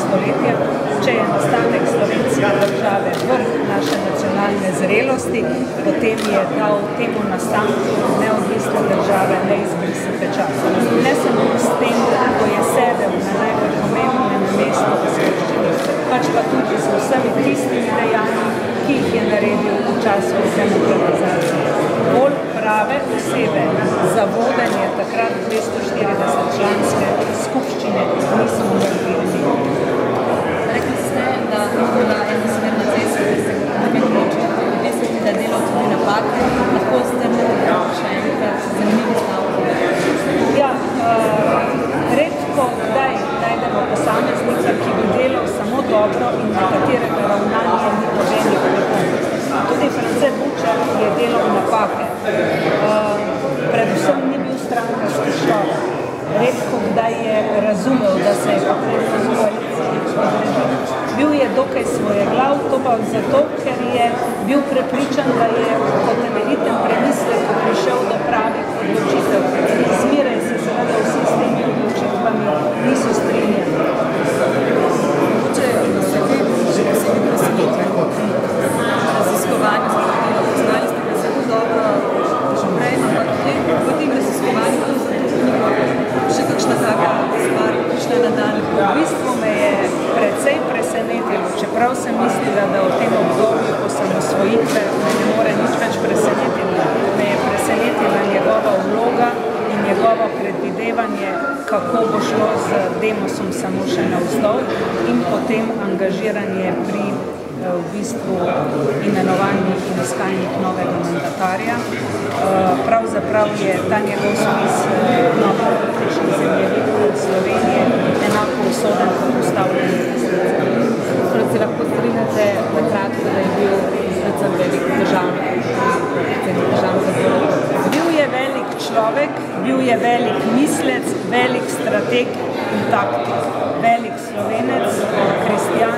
stoletje, če je nastanek slovenske države vrh naše nacionalne zrelosti, potem je dal temu nastanku neodvisne države neizbrisen pečat. Ne samo s tem, ko je sedel na najbolj pomembnem mestu v skupščini, pač pa tudi z vsemi tistimi dejanji, ki jih je naredil v času demokratizacije. Bolj prave osebe za vodenje takrat 240-članske skupščine nismo naredili. Rekli ste, da je bila enosmerna cesta, da se mislite, da delal tudi napake, lahko strnete še enkrat zanimivi stavki. Ja, redko kdaj najdemo posameznika, ki bi delal samo dobro in na katerega ravnanje ni nobenih pripomb. Tudi France Bučar je delal napake. Predvsem ni bil strankarski človek. Redko kdaj je razumel, da se je potrebno v koaliciji odrediti. Bil je dokaj svojeglav, to pa zato, ker je bil prepričan, da je po temeljitem premisleku prišel do pravih odločitev. Zmeraj se seveda vsi s temi odločitvami niso strinjali. Mogoče se vi že posebej presenetili raziskovanju zgodilo. Poznali ste ga zelo dobro že prej, ampak v tem raziskovanju še kakšna taka stvar prišla na dan? V bistvu me je precej presenetilo, čeprav sem mislila, da v tem obdobju osamosvojitve me ne more nič več presenetiti. Me je presenetila njegova vloga in njegovo predvidevanje, kako bo šlo z Demosom samo še navzdol in potem angažiranje pri v bistvu imenovanju in iskanjih novega mandatarja. Pravzaprav je ta njegov spis novi politični zemljevid Slovenije enako usoden kot ustavljanje resnice. Torej se lahko strinjate na kratko, da je bil predvsem velik državnik, predsednik državnega zbora. Bil je velik človek, bil je velik mislec, velik strateg in taktik, velik Slovenec, kristjan